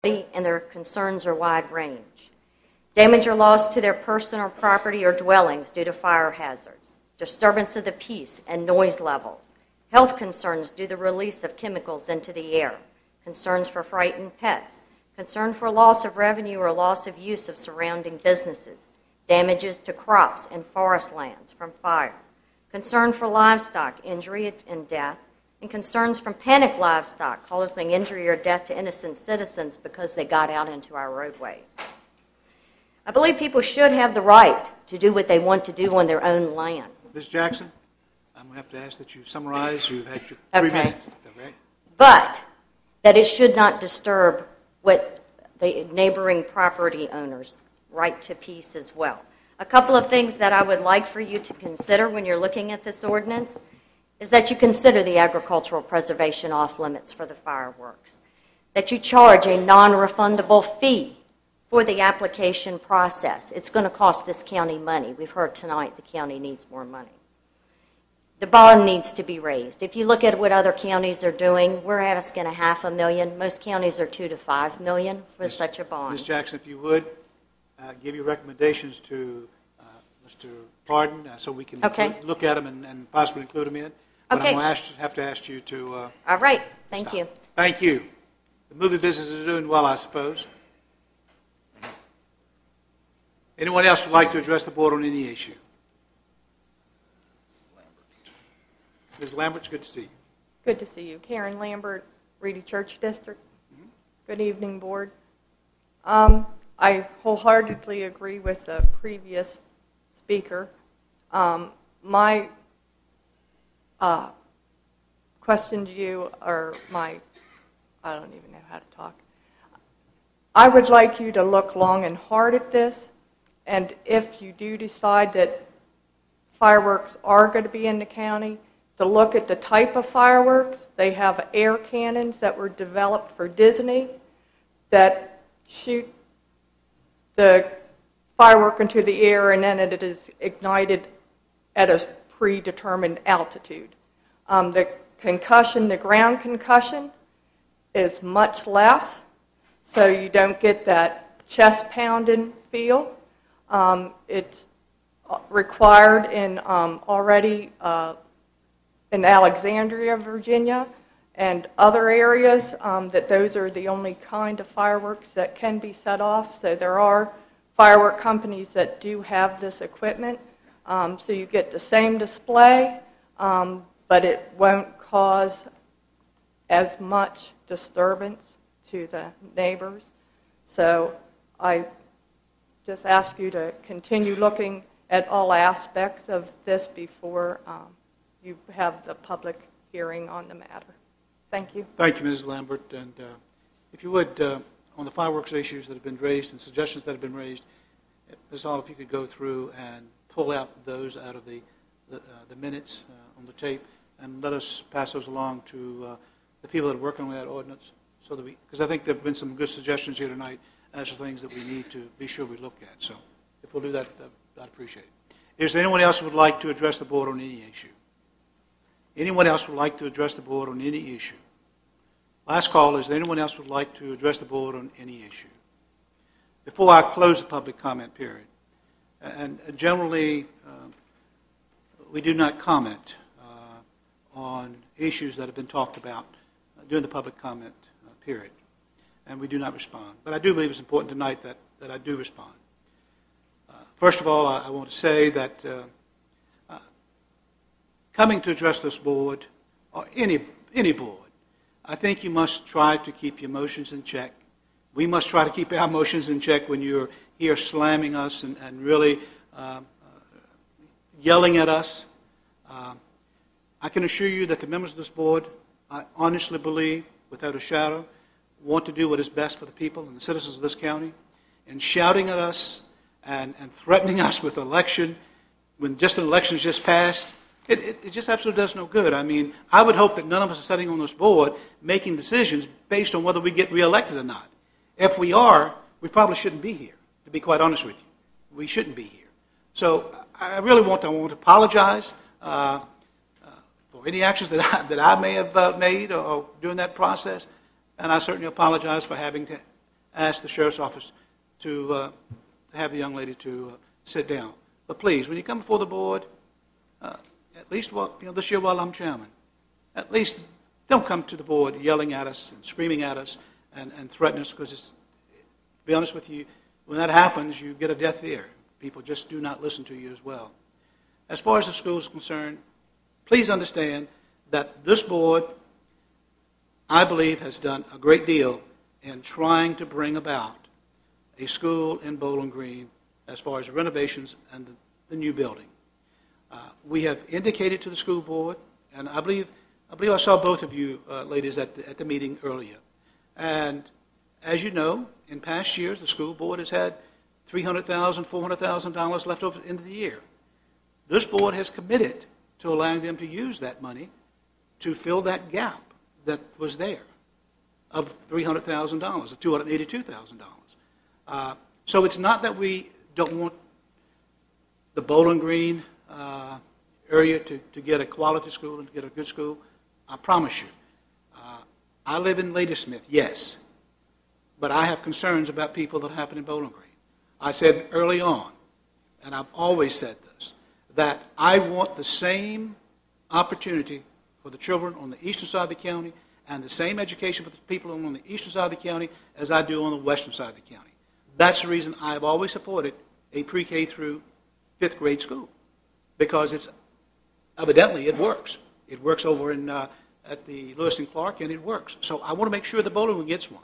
and their concerns are wide range. Damage or loss to their personal property or dwellings due to fire hazards, disturbance of the peace and noise levels, health concerns due to the release of chemicals into the air, concerns for frightened pets, concern for loss of revenue or loss of use of surrounding businesses, damages to crops and forest lands from fire, concern for livestock, injury and death, and concerns from panic livestock causing injury or death to innocent citizens because they got out into our roadways. I believe people should have the right to do what they want to do on their own land. Ms. Jackson, I'm going to have to ask that you summarize. You've had your 3 minutes. Okay. But that it should not disturb what the neighboring property owners' right to peace as well. A couple of things that I would like for you to consider when you're looking at this ordinance is that you consider the agricultural preservation off limits for the fireworks, that you charge a non-refundable fee for the application process. It's going to cost this county money. We've heard tonight the county needs more money. The bond needs to be raised. If you look at what other counties are doing, we're asking $500,000. Most counties are $2 to $5 million for such a bond. Ms. Jackson, if you would, give your recommendations to Mr. Pardon so we can look at them and possibly include them in. But I'm going to have to ask you to all right. Thank you. Thank you. The movie business is doing well, I suppose. Anyone else would like to address the board on any issue? Ms. Lambert, it's good to see you. Good to see you. Karen Lambert, Reedy Church District. Good evening, board. I wholeheartedly agree with the previous speaker. My question to you, or I don't even know how to talk. I would like you to look long and hard at this, and if you do decide that fireworks are going to be in the county, to look at the type of fireworks. They have air cannons that were developed for Disney that shoot the firework into the air, and then it is ignited at a predetermined altitude. The concussion, the ground concussion, is much less, so you don't get that chest pounding feel. It's required in already in Alexandria, Virginia, and other areas, that those are the only kind of fireworks that can be set off. So there are firework companies that do have this equipment. So you get the same display, but it won't cause as much disturbance to the neighbors. So I just ask you to continue looking at all aspects of this before you have the public hearing on the matter. Thank you. Thank you, Ms. Lambert. And if you would, on the fireworks issues that have been raised and suggestions that have been raised, Ms. Hall, if you could go through and pull out those out of the minutes on the tape and let us pass those along to the people that are working on that ordinance, so that because I think there have been some good suggestions here tonight as to things that we need to be sure we look at. So if we'll do that, I'd appreciate it. Is there anyone else who would like to address the board on any issue? Anyone else would like to address the board on any issue? Last call, is there anyone else who would like to address the board on any issue? Before I close the public comment period, and generally we do not comment on issues that have been talked about during the public comment period, and we do not respond. But I do believe it's important tonight that I do respond. First of all, I want to say that coming to address this board, or any board, I think you must try to keep your emotions in check. We must try to keep our emotions in check when you're here slamming us and really yelling at us. I can assure you that the members of this board, I honestly believe, without a shadow, want to do what is best for the people and the citizens of this county. And shouting at us and threatening us with election when just an election has just passed, it just absolutely does no good. I mean, I would hope that none of us are sitting on this board making decisions based on whether we get reelected or not. If we are, we probably shouldn't be here, to be quite honest with you. We shouldn't be here. So I really want to apologize for any actions that I may have made or during that process, and I certainly apologize for having to ask the sheriff's office to have the young lady to sit down. But please, when you come before the board, at least this year while I'm chairman, at least don't come to the board yelling at us and screaming at us and threatening us, because to be honest with you, when that happens, you get a deaf ear. People just do not listen to you as well. As far as the school is concerned, please understand that this board, I believe, has done a great deal in trying to bring about a school in Bowling Green as far as renovations and the new building. We have indicated to the school board, and I believe I saw both of you ladies at the meeting earlier. And as you know, in past years, the school board has had $300,000, $400,000 left over at the end of the year. This board has committed to allowing them to use that money to fill that gap that was there of $300,000, of $282,000. So it's not that we don't want the Bowling Green area to get a quality school and to get a good school. I promise you. I live in Ladysmith, yes, but I have concerns about people that happen in Bowling Green. I said early on, and I've always said this, that I want the same opportunity for the children on the eastern side of the county and the same education for the people on the eastern side of the county as I do on the western side of the county. That's the reason I've always supported a pre-K through 5th grade school, because it's evidently it works. It works over in at the Lewis and Clark, and it works. So I want to make sure the Bowling Green gets one.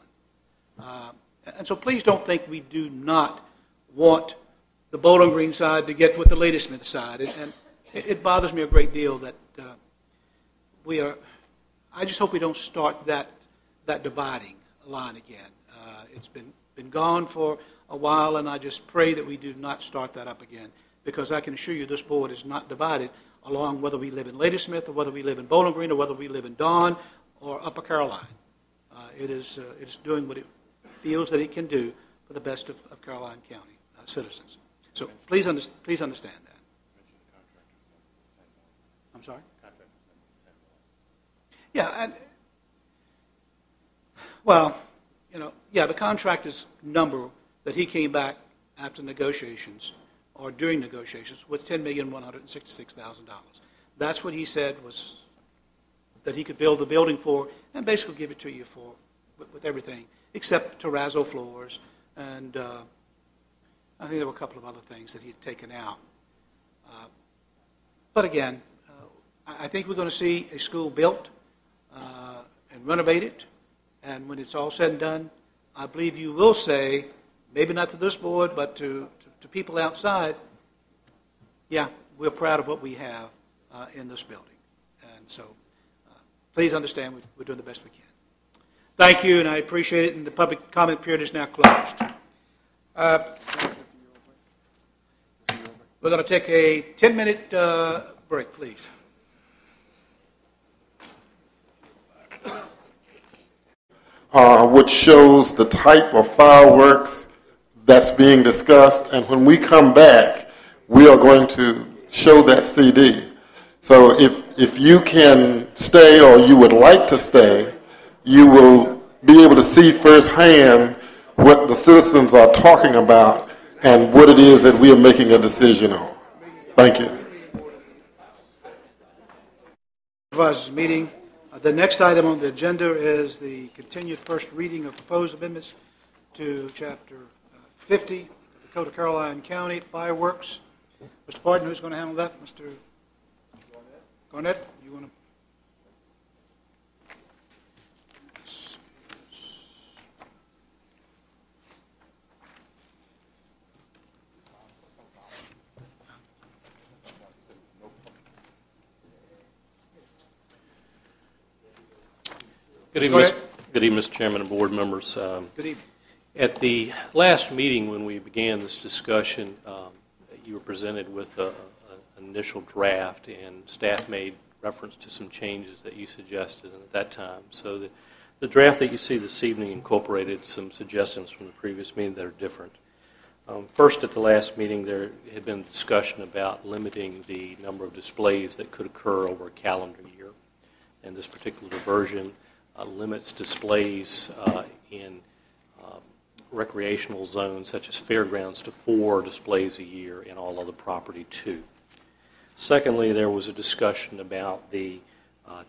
And so please don't think we do not want the Bowling Green side to get with the Ladysmith side. And it bothers me a great deal that we are. I just hope we don't start that dividing line again. It's been gone for a while, and I just pray that we do not start that up again, because I can assure you this board is not divided along whether we live in Ladysmith or whether we live in Bowling Green or whether we live in Dawn or Upper Caroline. It is doing what it feels that it can do for the best of Caroline County citizens. So please understand that. I'm sorry? Yeah, the contractor's number that he came back after negotiations or during negotiations was $10,166,000. That's what he said was that he could build the building for and basically give it to you for with everything except terrazzo floors, and I think there were a couple of other things that he had taken out. But again, I think we're going to see a school built and renovated, and when it's all said and done, I believe you will say, maybe not to this board, but to people outside, yeah, we're proud of what we have in this building. And so please understand we're doing the best we can. Thank you, and I appreciate it, and the public comment period is now closed. We're going to take a 10-minute break, please. Which shows the type of fireworks that's being discussed, and when we come back, we are going to show that CD. So if you can stay or you would like to stay, you will be able to see firsthand what the citizens are talking about and what it is that we are making a decision on. Thank you. Supervisors meeting. The next item on the agenda is the continued first reading of proposed amendments to Chapter 50 of the Code of Caroline County, fireworks. Mr. Barton, who's going to handle that? Mr. Garnett, you want to? Good evening, Mr. Chairman and board members. Good evening. At the last meeting when we began this discussion, you were presented with an initial draft, and staff made reference to some changes that you suggested at that time. So the draft that you see this evening incorporated some suggestions from the previous meeting that are different. First, at the last meeting, there had been discussion about limiting the number of displays that could occur over a calendar year. And this particular version limits displays in recreational zones such as fairgrounds to 4 displays a year and all other property 2. Secondly, there was a discussion about the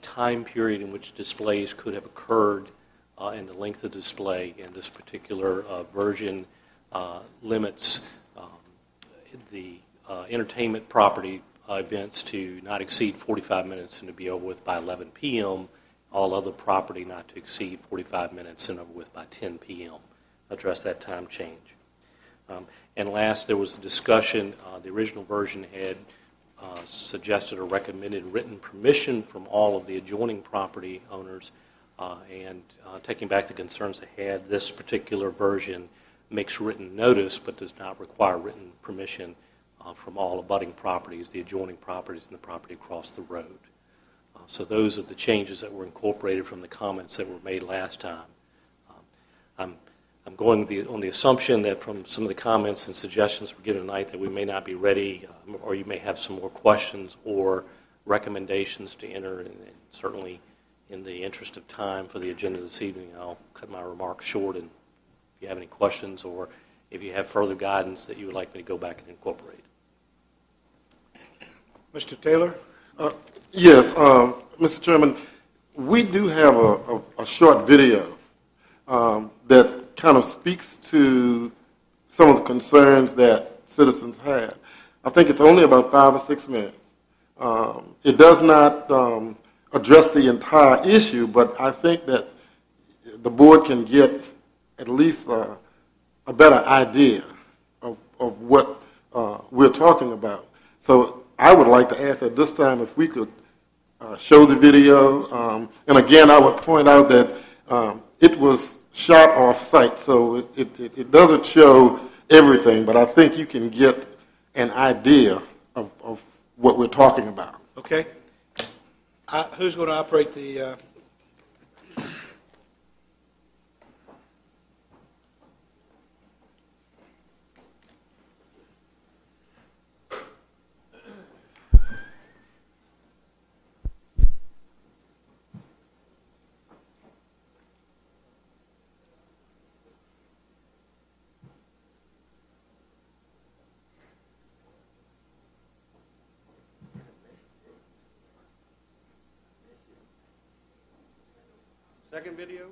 time period in which displays could have occurred and the length of display, and this particular version limits the entertainment property events to not exceed 45 minutes and to be over with by 11 p.m., all other property not to exceed 45 minutes and over with by 10 p.m. Address that time change. And last, there was a discussion, the original version had suggested or recommended written permission from all of the adjoining property owners, and taking back the concerns they had, this particular version makes written notice but does not require written permission from all abutting properties, the adjoining properties and the property across the road. So those are the changes that were incorporated from the comments that were made last time. I'm going on the assumption that from some of the comments and suggestions we're given tonight that we may not be ready, or you may have some more questions or recommendations to enter, and certainly in the interest of time for the agenda this evening, I'll cut my remarks short, and if you have any questions or if you have further guidance that you would like me to go back and incorporate. Mr. Taylor? Yes, Mr. Chairman, we do have a short video that kind of speaks to some of the concerns that citizens had. I think it's only about 5 or 6 minutes. It does not address the entire issue, but I think that the board can get at least a better idea of what we're talking about. So I would like to ask at this time if we could show the video. And again, I would point out that it was shot off-site, so it doesn't show everything, but I think you can get an idea of what we're talking about. Okay. Who's going to operate the... Second video?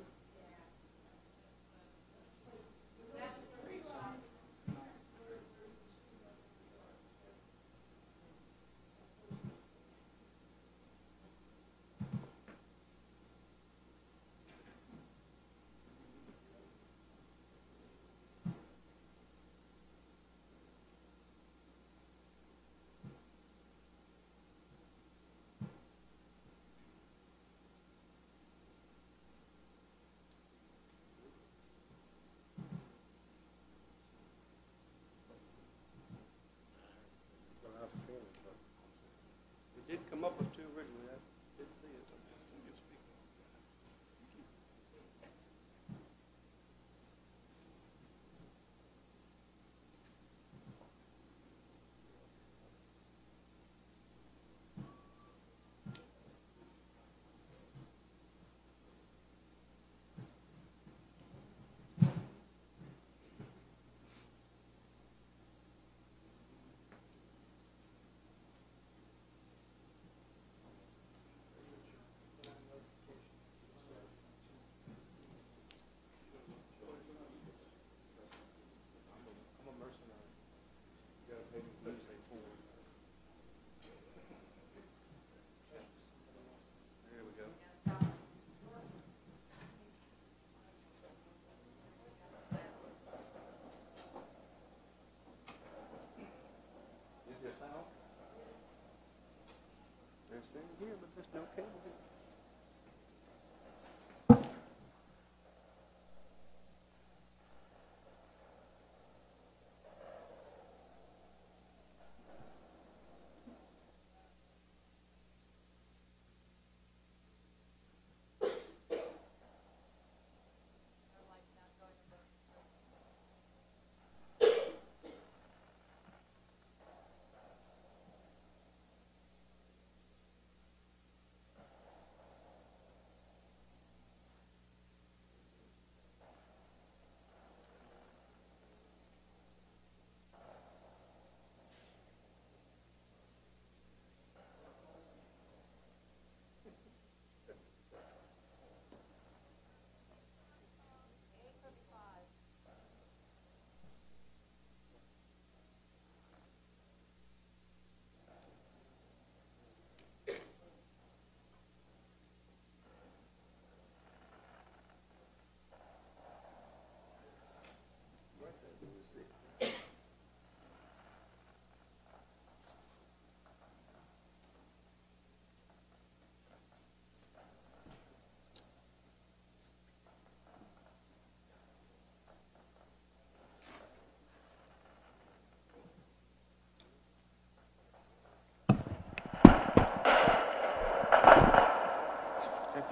It did come up with 2 originally. I did see it. Here, but there's no cable here.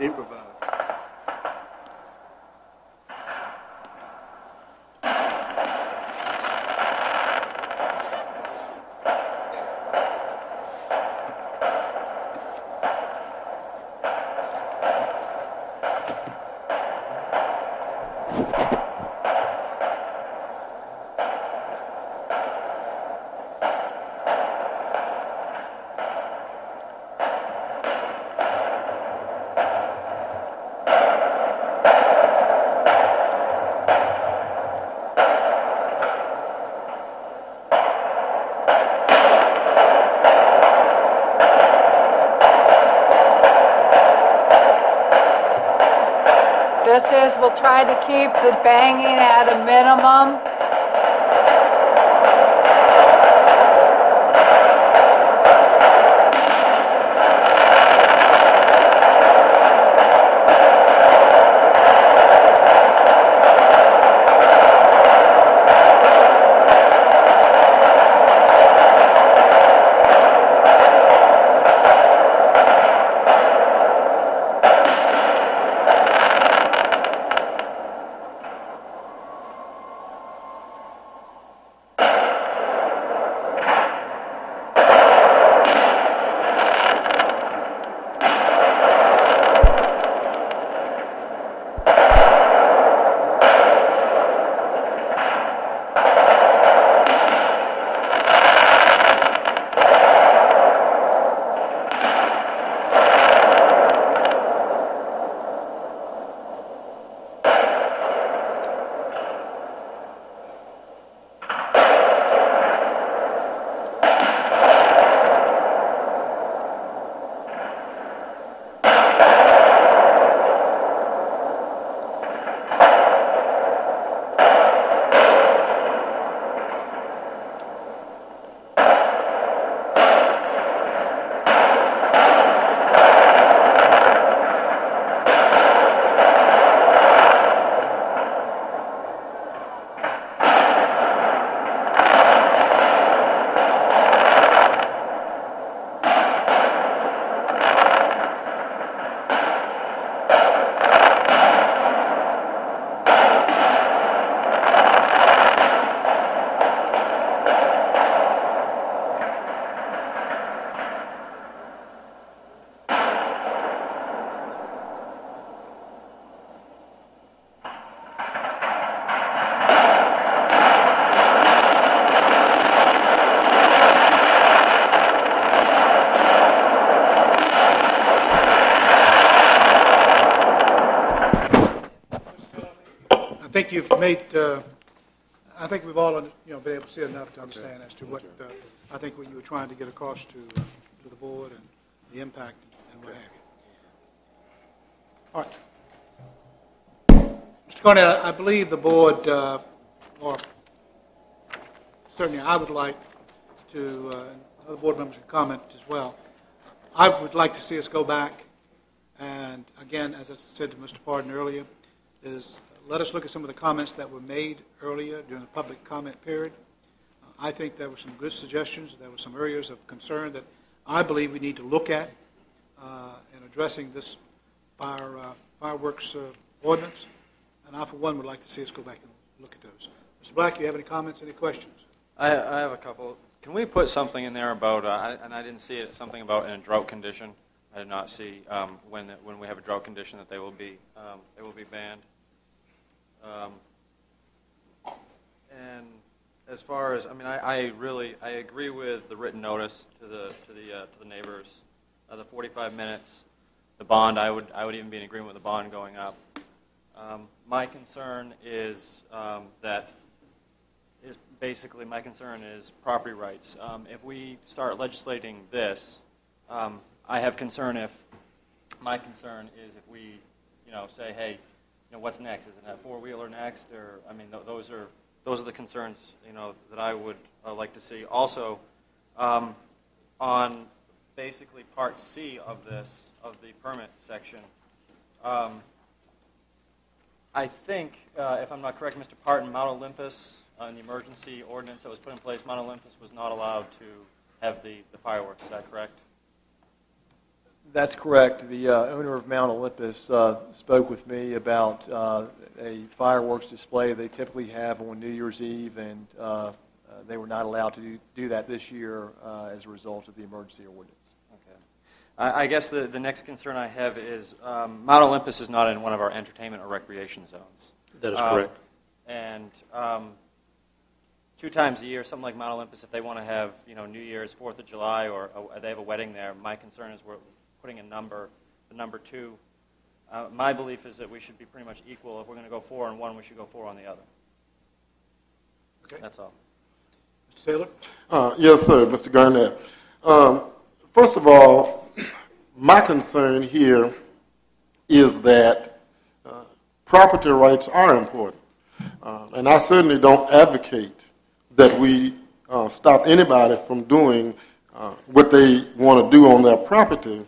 Improvise. This is, we'll try to keep the banging at a minimum. I think you've made, I think we've all been able to see enough to understand as to what, I think what you were trying to get across to the board and the impact and what have you. All right. Mr. Cornett, I believe the board, or certainly I would like to, and other board members can comment as well, I would like to see us go back and, again, as I said to Mr. Pardon earlier, is let us look at some of the comments that were made earlier during the public comment period. I think there were some good suggestions. There were some areas of concern that I believe we need to look at in addressing this fireworks ordinance. And I, for one, would like to see us go back and look at those. Mr. Black, you have any comments, any questions? I have a couple. Can we put something in there about, and I didn't see it, something about in a drought condition? I did not see when we have a drought condition that they will be banned. And as far as, I mean, I agree with the written notice to the neighbors, the 45 minutes, the bond. I would even be in agreement with the bond going up. My concern is my concern is property rights. If we start legislating this, I have concern my concern is if we, say, hey, what's next? Is it a four-wheeler next? Or, I mean, those are the concerns, that I would like to see. Also, on basically Part C of the permit section, I think, if I'm not correct, Mr. Parton, Mount Olympus, in the emergency ordinance that was put in place, Mount Olympus was not allowed to have the fireworks. Is that correct? That's correct. The owner of Mount Olympus spoke with me about a fireworks display they typically have on New Year's Eve, and they were not allowed to do that this year as a result of the emergency ordinance. Okay. I guess the next concern I have is Mount Olympus is not in one of our entertainment or recreation zones. That is correct. And 2 times a year, something like Mount Olympus, if they want to have, New Year's, 4th of July, or they have a wedding there, my concern is we're putting a number, the number 2. My belief is that we should be pretty much equal. If we're going to go 4 on one, we should go 4 on the other. Okay. That's all. Mr. Taylor? Yes, sir, Mr. Garnett. First of all, my concern here is that property rights are important. And I certainly don't advocate that we stop anybody from doing what they want to do on their property,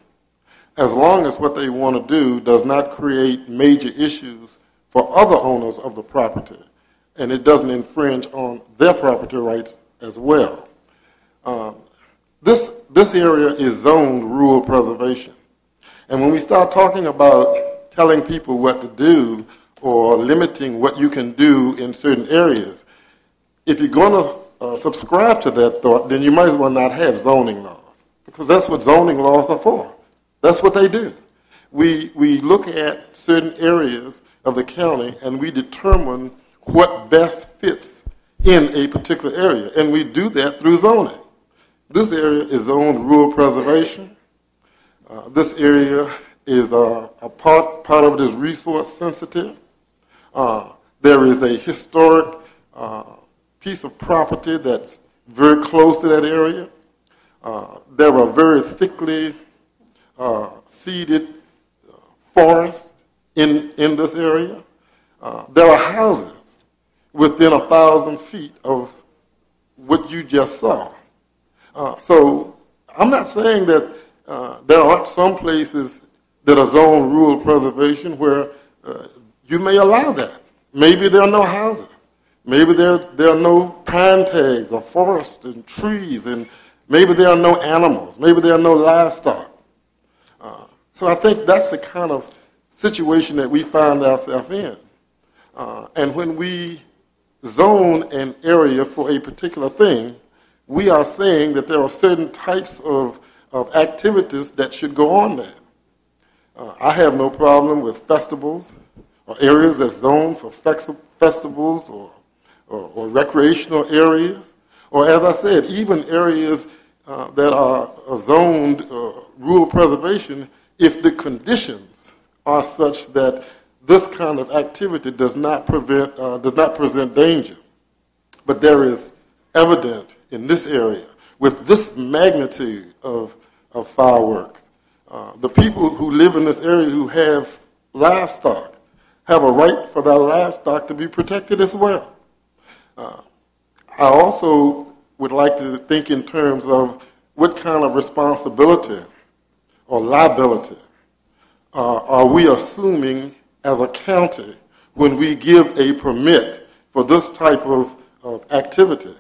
as long as what they want to do does not create major issues for other owners of the property, and it doesn't infringe on their property rights as well. This area is zoned rural preservation. And when we start talking about telling people what to do or limiting what you can do in certain areas, if you're going to subscribe to that thought, then you might as well not have zoning laws, because that's what zoning laws are for. That's what they do. We look at certain areas of the county and we determine what best fits in a particular area, and we do that through zoning. This area is zoned rural preservation. This area is a part of it is resource sensitive. There is a historic piece of property that's very close to that area. There are very thickly seeded forests in this area. There are houses within 1,000 feet of what you just saw. So I'm not saying that there aren't some places that are zoned rural preservation where you may allow that. Maybe there are no houses. Maybe there are no pine tags or forests and trees, and maybe there are no animals. Maybe there are no livestock. So I think that's the kind of situation that we find ourselves in. And when we zone an area for a particular thing, we are saying that there are certain types of activities that should go on there. I have no problem with festivals or areas that's zoned for festivals or recreational areas, or as I said, even areas that are zoned rural preservation if the conditions are such that this kind of activity does not present danger. But there is evident in this area with this magnitude of fireworks. The people who live in this area who have livestock have a right for their livestock to be protected as well. I also would like to think in terms of what kind of responsibility or liability are we assuming as a county when we give a permit for this type of activity.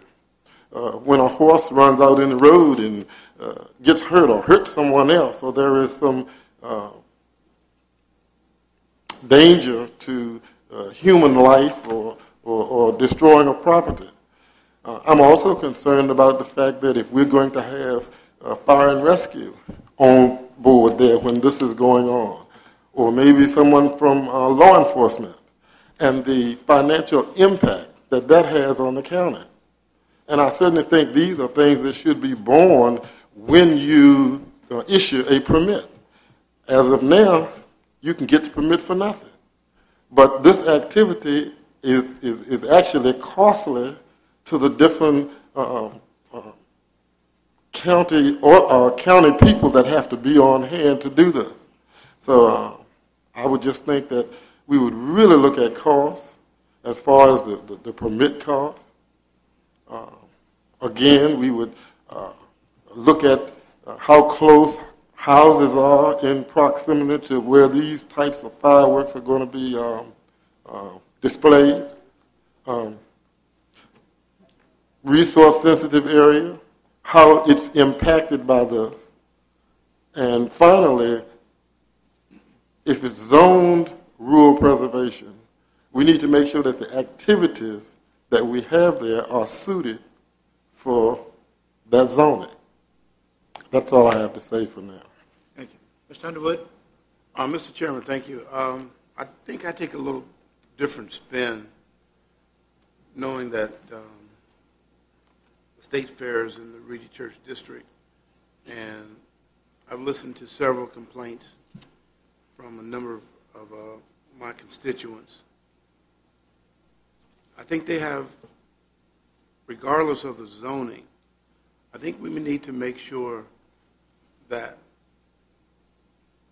When a horse runs out in the road and gets hurt or hurts someone else, or there is some danger to human life or destroying a property. I'm also concerned about the fact that if we're going to have fire and rescue on board there when this is going on, or maybe someone from law enforcement, and the financial impact that that has on the county. And I certainly think these are things that should be borne when you issue a permit. As of now, you can get the permit for nothing. But this activity is actually costly to the different county people that have to be on hand to do this. So I would just think that we would really look at costs as far as the permit costs. Again, we would look at how close houses are in proximity to where these types of fireworks are going to be displayed. Resource-sensitive area, how it's impacted by this. And finally, if it's zoned rural preservation, we need to make sure that the activities that we have there are suited for that zoning. That's all I have to say for now. Thank you. Mr. Underwood? Mr. Chairman, thank you. I think I take a little different spin knowing that the state fair is in the Reedy Church District, and I've listened to several complaints from a number of my constituents. I think they have, regardless of the zoning, I think we need to make sure that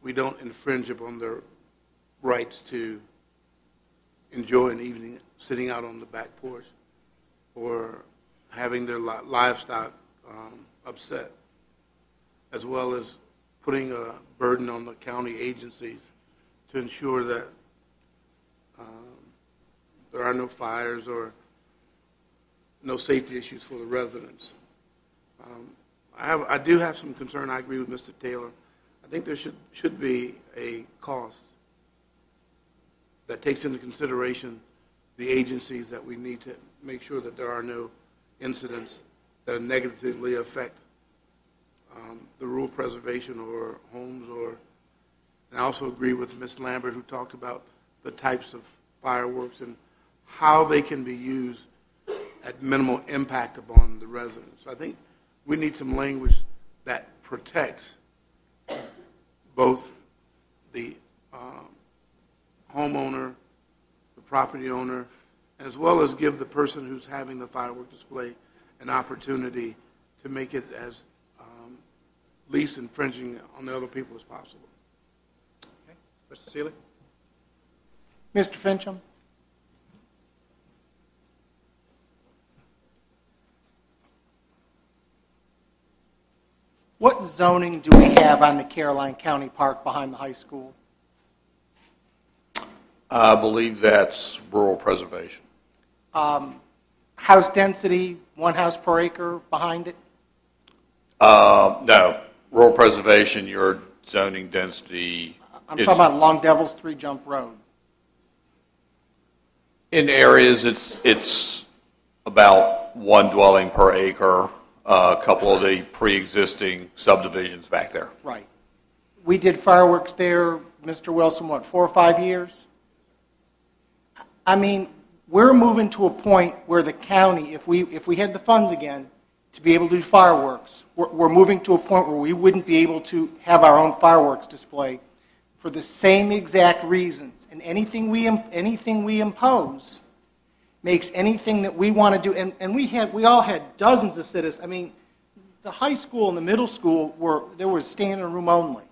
we don't infringe upon their rights to enjoy an evening sitting out on the back porch or having their livestock upset, as well as putting a burden on the county agencies to ensure that there are no fires or no safety issues for the residents. I do have some concern. I agree with Mr. Taylor. I think there should be a cost that takes into consideration the agencies that we need to make sure that there are no incidents that negatively affect the rural preservation or homes. And I also agree with Ms. Lambert, who talked about the types of fireworks and how they can be used at minimal impact upon the residents. So I think we need some language that protects both the homeowner, the property owner, as well as give the person who's having the firework display an opportunity to make it as least infringing on the other people as possible. Okay. Mr. Seeley? Mr. Fincham? What zoning do we have on the Caroline County Park behind the high school? I believe that's rural preservation. House density, 1 house per acre behind it? No. Rural preservation, your zoning density I'm talking about along Devil's Three Jump Road. in areas, it's about 1 dwelling per acre, a couple of the pre-existing subdivisions back there. Right. We did fireworks there, Mr. Wilson, what, 4 or 5 years? I mean, we're moving to a point where the county, if we had the funds again to be able to do fireworks, we're moving to a point where we wouldn't be able to have our own fireworks display for the same exact reasons. And anything we impose makes anything that we want to do. And we all had dozens of citizens. I mean, the high school and the middle school there was standing room only.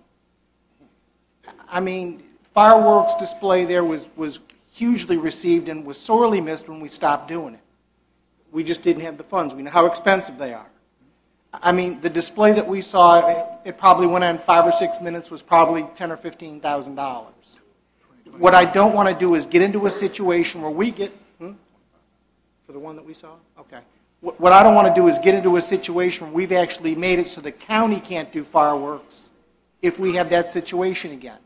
I mean, fireworks display there was hugely received and was sorely missed when we stopped doing it. We just didn't have the funds. We know how expensive they are. I mean, the display that we saw, it probably went on 5 or 6 minutes, was probably $10,000 or $15,000. What I don't want to do is get into a situation where we get, for the one that we saw? Okay. What I don't want to do is get into a situation where we've actually made it so the county can't do fireworks if we have that situation again.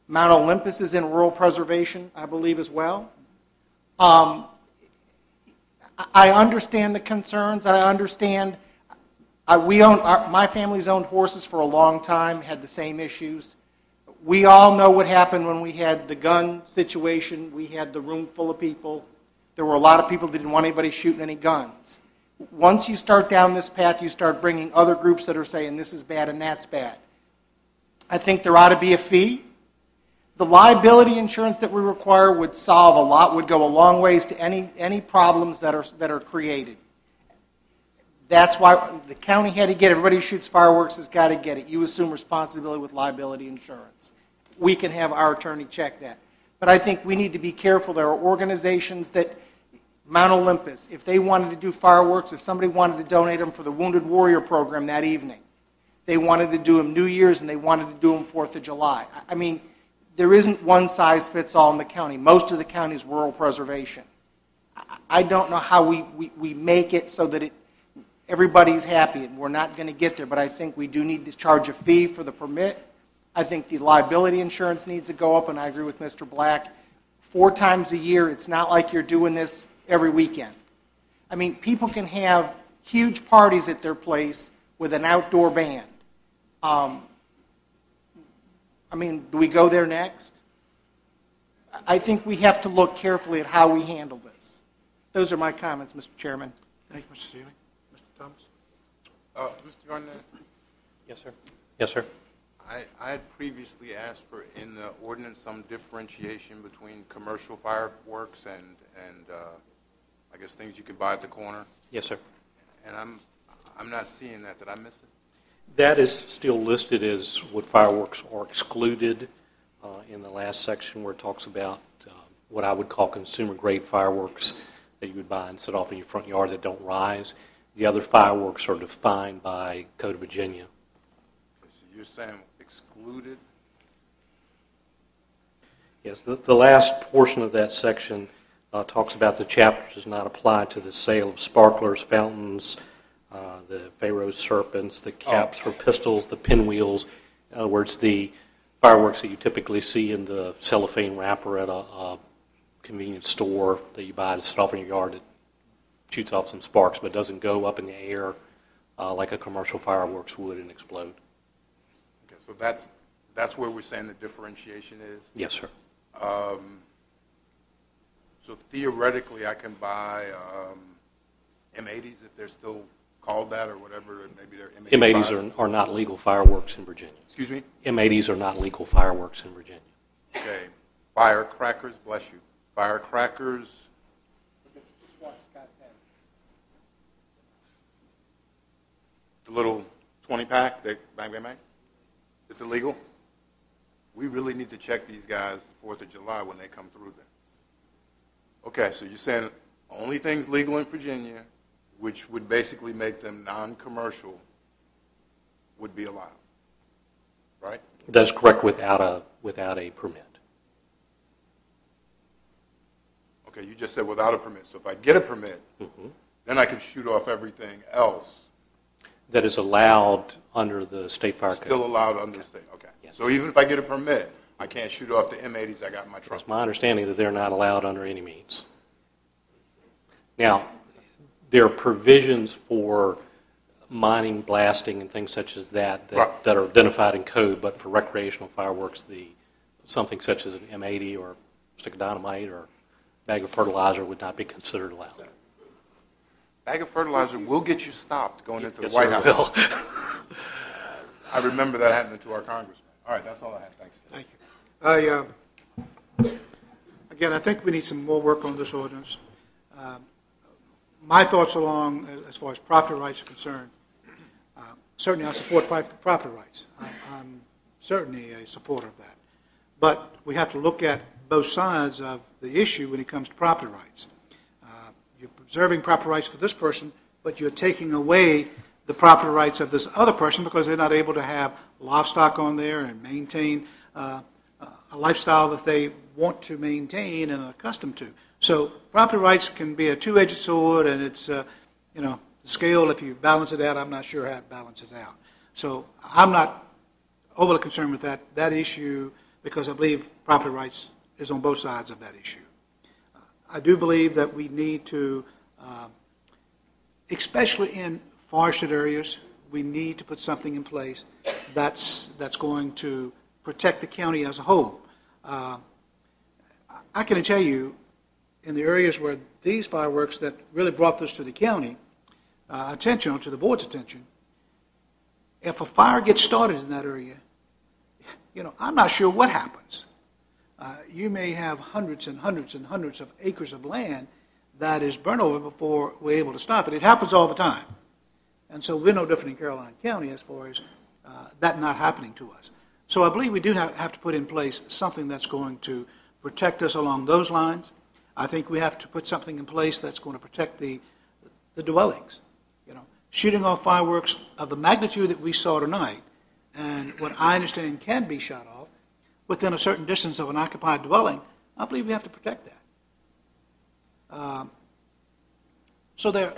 Mount Olympus is in rural preservation, I believe, as well. I understand the concerns, and I understand. My family's owned horses for a long time, had the same issues. We all know what happened when we had the gun situation. We had the room full of people. There were a lot of people that didn't want anybody shooting any guns. Once you start down this path, you start bringing other groups that are saying this is bad and that's bad. I think there ought to be a fee. The liability insurance that we require would go a long ways to any problems that are created. That's why the county had to get it. Everybody who shoots fireworks has got to get it. You assume responsibility with liability insurance. We can have our attorney check that. But I think we need to be careful. There are organizations that, Mount Olympus, if they wanted to do fireworks, if somebody wanted to donate them for the Wounded Warrior program that evening, they wanted to do them New Year's and they wanted to do them 4th of July. I mean, there isn't one size fits all in the county. Most of the county is rural preservation. I don't know how we make it so that everybody's happy, and we're not going to get there, but I think we do need to charge a fee for the permit. I think the liability insurance needs to go up, and I agree with Mr. Black. 4 times a year, it's not like you're doing this every weekend. I mean, people can have huge parties at their place with an outdoor band. I mean, do we go there next? I think we have to look carefully at how we handle this. Those are my comments, Mr. Chairman. Thank you, Mr. Seeley. Mr. Thomas? Mr. Garnett, Yes, sir. Yes, sir. I had previously asked for in the ordinance some differentiation between commercial fireworks and I guess things you can buy at the corner. Yes, sir. And I'm not seeing that. Did I miss it? That is still listed as what fireworks are excluded in the last section where it talks about what I would call consumer-grade fireworks that you would buy and set off in your front yard that don't rise. The other fireworks are defined by Code of Virginia. Okay, so you're saying excluded? Yes, the last portion of that section talks about the chapter does not apply to the sale of sparklers, fountains, the Pharaoh's serpents, the caps for pistols, the pinwheels. In other words, the fireworks that you typically see in the cellophane wrapper at a convenience store that you buy to set off in your yard that shoots off some sparks but doesn't go up in the air like a commercial fireworks would and explode. Okay, so that's where we're saying the differentiation is? Yes, sir. So theoretically, I can buy M80s if they're still called that or whatever, and maybe they're M85s. M80s are not legal fireworks in Virginia. Excuse me? M80s are not legal fireworks in Virginia. Okay. Firecrackers, bless you. Firecrackers. Just watch Scott's head. The little 20-pack, they bang, bang, bang. It's illegal? We really need to check these guys the 4th of July when they come through there. Okay, so you're saying only things legal in Virginia, which would basically make them non-commercial, would be allowed, right? That's correct without a permit. Okay, you just said without a permit. So if I get a permit, then I can shoot off everything else. That is allowed under the state fire code. Still allowed under the state, okay. Yes. So even if I get a permit, I can't shoot off the M80s I got in my trunk. It's my understanding that they're not allowed under any means. Now, there are provisions for mining, blasting, and things such as that that are identified in code, but for recreational fireworks, something such as an M80 or a stick of dynamite or a bag of fertilizer would not be considered allowed. Bag of fertilizer will get you stopped going into the Yes, White sir, House. will. I remember that happening to our congressman. All right, that's all I have. Thanks. Thank you. Again, I think we need some more work on this ordinance. My thoughts along, as far as property rights are concerned, certainly I support property rights. I'm certainly a supporter of that. But we have to look at both sides of the issue when it comes to property rights. You're preserving property rights for this person, but you're taking away the property rights of this other person because they're not able to have livestock on there and maintain a lifestyle that they want to maintain and are accustomed to. So property rights can be a two-edged sword, and it's, the scale, if you balance it out, I'm not sure how it balances out. So I'm not overly concerned with that issue because I believe property rights is on both sides of that issue. I do believe that we need to, especially in forested areas, we need to put something in place that's going to protect the county as a whole. I can tell you, in the areas where these fireworks that really brought this to the county attention, or to the board's attention, if a fire gets started in that area, I'm not sure what happens. You may have hundreds and hundreds and hundreds of acres of land that is burnt over before we're able to stop it. It happens all the time. And so we're no different in Caroline County as far as that not happening to us. So I believe we do have to put in place something that's going to protect us along those lines. I think we have to put something in place that's going to protect the dwellings. Shooting off fireworks of the magnitude that we saw tonight, and what I understand can be shot off within a certain distance of an occupied dwelling, I believe we have to protect that. So there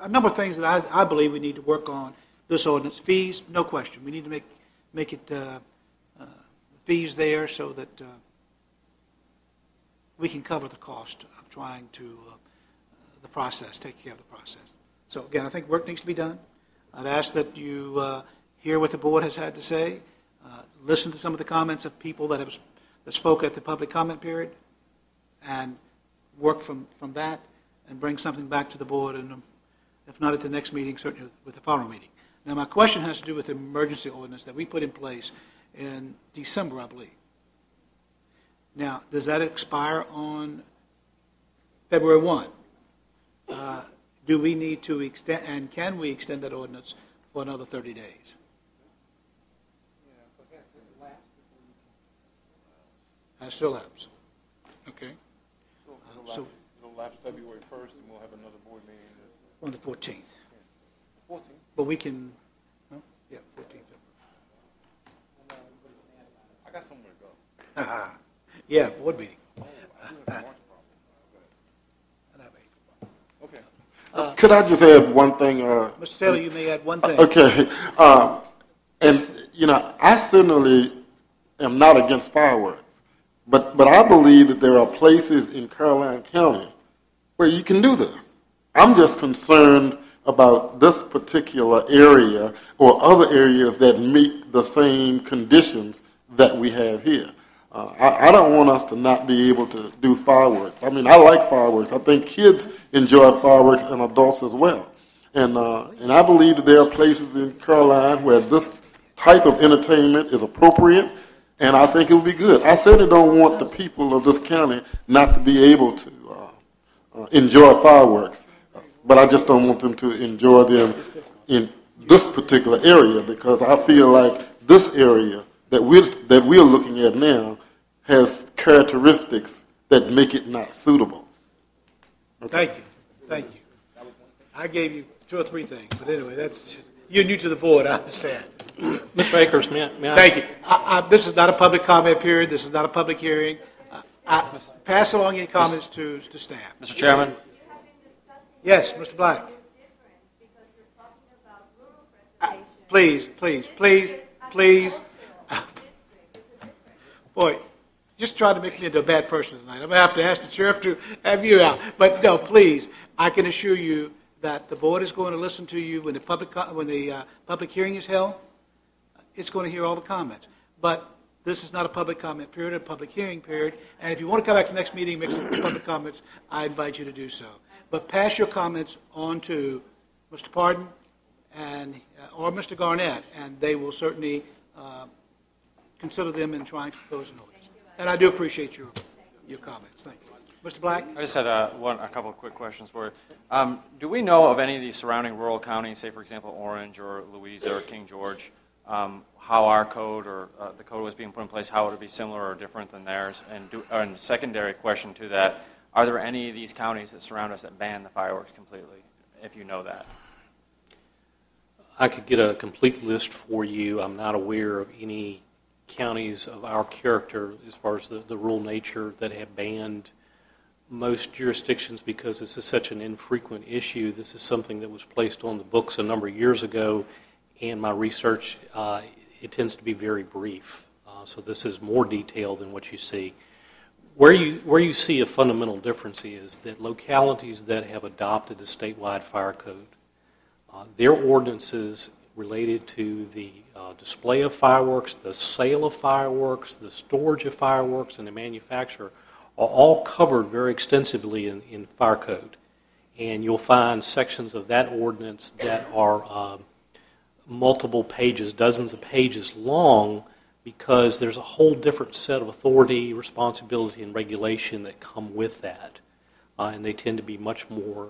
a number of things that I believe we need to work on this ordinance. Fees, no question. We need to make it fees there so that we can cover the cost of trying to the process, take care of the process. So again, I think work needs to be done. I'd ask that you hear what the board has had to say, listen to some of the comments of people that spoke at the public comment period, and work from that and bring something back to the board, and if not at the next meeting, certainly with the following meeting. Now, my question has to do with the emergency ordinance that we put in place in December, I believe. Now, does that expire on February 1? Do we need to extend, and can we extend that ordinance for another 30 days? Has to lapse. Okay. It'll lapse February 1st, and we'll have another board meeting On the 14th. 14th. But we can, yeah, 14th. I got somewhere to go. Yeah, board meeting. Okay. Could I just add one thing? Mr. Taylor, you may add one thing. Okay. And, you know, I certainly am not against fireworks, but I believe that there are places in Caroline County where you can do this. I'm just concerned about this particular area or other areas that meet the same conditions that we have here. I don't want us to not be able to do fireworks. I mean, I like fireworks. I think kids enjoy fireworks and adults as well. And I believe that there are places in Caroline where this type of entertainment is appropriate, and I think it would be good. I certainly don't want the people of this county not to be able to enjoy fireworks, but I just don't want them to enjoy them in this particular area, because I feel like this area that we're looking at now has characteristics that make it not suitable. Okay. Thank you. I gave you 2 or 3 things, but anyway, you're new to the board, I understand. Mr. Akers, may I? Thank you. This is not a public comment period. This is not a public hearing. Pass along any comments to staff. Mr. Chairman? Yes, Mr. Black. Please. Boy, just try to make me into a bad person tonight. I'm going to have to ask the sheriff to have you out. But no, please, I can assure you that the board is going to listen to you when the public hearing is held. It's going to hear all the comments. But this is not a public comment period, a public hearing period. And if you want to come back to the next meeting and make some public comments, I invite you to do so. But pass your comments on to Mr. Pardon or Mr. Garnett, and they will certainly consider them in trying to propose an ordinance. And I do appreciate your comments. Thank you. Mr. Black? I just had a couple of quick questions for you. Do we know of any of these surrounding rural counties, say, for example, Orange or Louisa or King George, how our code or the code was being put in place, how it would be similar or different than theirs? And secondary question to that, are there any of these counties that surround us that ban the fireworks completely, if you know that? I could get a complete list for you. I'm not aware of any counties of our character as far as the rural nature that have banned most jurisdictions, because this is such an infrequent issue. This is something that was placed on the books a number of years ago, and my research, it tends to be very brief. So this is more detailed than what you see. Where you see a fundamental difference is that localities that have adopted the statewide fire code, their ordinances related to the display of fireworks, the sale of fireworks, the storage of fireworks, and the manufacture are all covered very extensively in fire code. And you'll find sections of that ordinance that are multiple pages, dozens of pages long, because there's a whole different set of authority, responsibility, and regulation that come with that. And they tend to be much more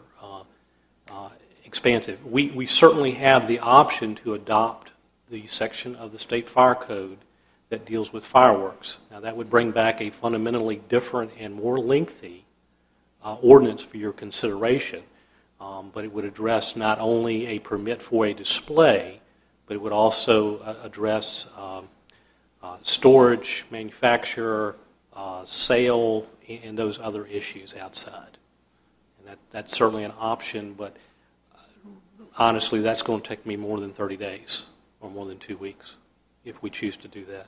expansive. We certainly have the option to adopt the section of the state fire code that deals with fireworks. Now, that would bring back a fundamentally different and more lengthy ordinance for your consideration, but it would address not only a permit for a display, but it would also address storage, manufacture, sale, and those other issues outside. And that's certainly an option, but honestly, that's going to take me more than 30 days or more than 2 weeks if we choose to do that.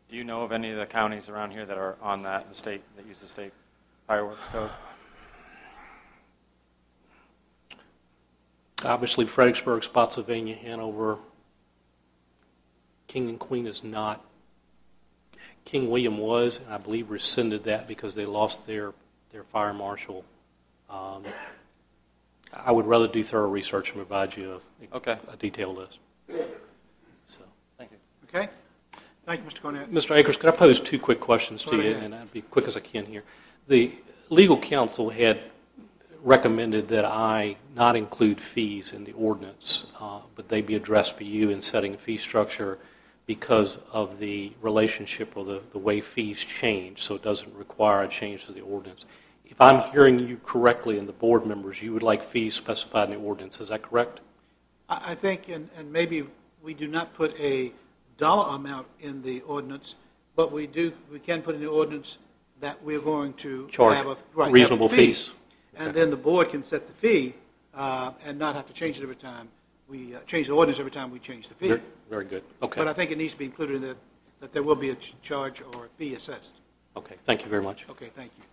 Do you know of any of the counties around here that are on that, the state, that use the state fireworks code? Obviously, Fredericksburg, Spotsylvania, Hanover, King and Queen is not. King William was, and I believe rescinded that because they lost their fire marshal. I would rather do thorough research and provide you a detailed list. So, thank you. Okay. Thank you, Mr. Cornett. Mr. Akers, could I pose 2 quick questions to you, and I'll be quick as I can here. The legal counsel had recommended that I not include fees in the ordinance, but they be addressed for you in setting a fee structure because of the relationship or the way fees change, so it doesn't require a change to the ordinance. If I'm hearing you correctly and the board members, you would like fees specified in the ordinance. Is that correct? I think, and maybe we do not put a dollar amount in the ordinance, but we can put in the ordinance that we're going to charge have reasonable fees. And then the board can set the fee and not have to change it every time. We change the ordinance every time we change the fee. Very, very good. Okay. But I think it needs to be included in that there will be a charge or a fee assessed. Okay. Thank you very much. Okay, thank you.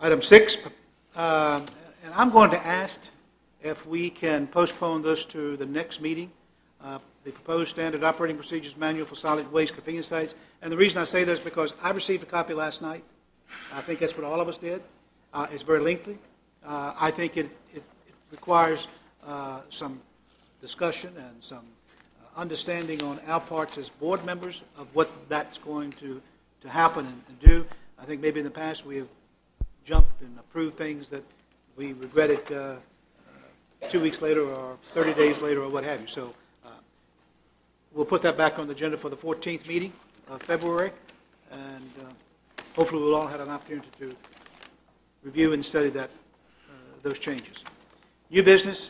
Item 6, and I'm going to ask if we can postpone this to the next meeting, the proposed standard operating procedures manual for solid waste convenience sites. And the reason I say this is because I received a copy last night. I think that's what all of us did. It's very lengthy. I think it requires some discussion and some understanding on our parts as board members of what that's going to happen and do. I think maybe in the past we have jumped and approved things that we regretted 2 weeks later or 30 days later or what have you. So we'll put that back on the agenda for the 14th meeting of February, and hopefully we'll all have an opportunity to review and study those changes. New business.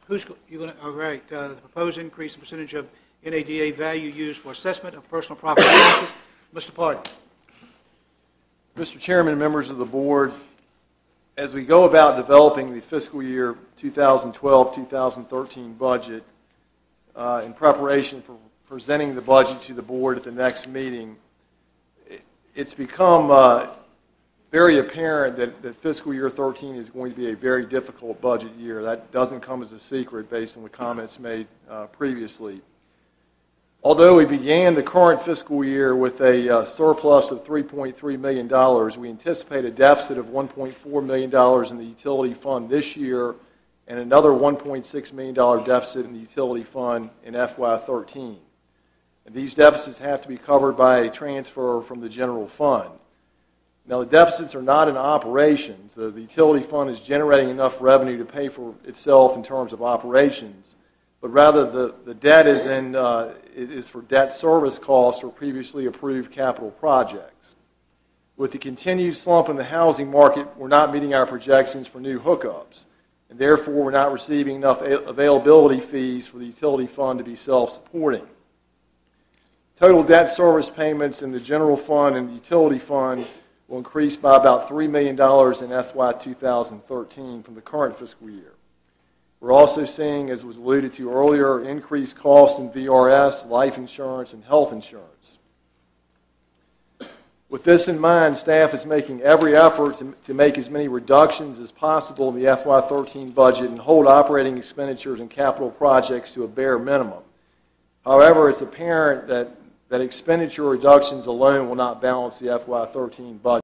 All right. The proposed increase in percentage of NADA value used for assessment of personal property taxes. Mr. Pardon. Mr. Chairman, members of the board, as we go about developing the fiscal year 2012-2013 budget in preparation for presenting the budget to the board at the next meeting, it's become very apparent that fiscal year 13 is going to be a very difficult budget year. That doesn't come as a secret based on the comments made previously. Although we began the current fiscal year with a surplus of $3.3 million, we anticipate a deficit of $1.4 million in the utility fund this year and another $1.6 million deficit in the utility fund in FY13. And these deficits have to be covered by a transfer from the general fund. Now, the deficits are not in operations. The utility fund is generating enough revenue to pay for itself in terms of operations, but rather the debt is for debt service costs for previously approved capital projects. With the continued slump in the housing market, we're not meeting our projections for new hookups, and therefore we're not receiving enough availability fees for the utility fund to be self-supporting. Total debt service payments in the general fund and the utility fund will increase by about $3 million in FY 2013 from the current fiscal year. We're also seeing, as was alluded to earlier, increased costs in VRS, life insurance, and health insurance. With this in mind, staff is making every effort to make as many reductions as possible in the FY13 budget and hold operating expenditures and capital projects to a bare minimum. However, it's apparent that expenditure reductions alone will not balance the FY13 budget.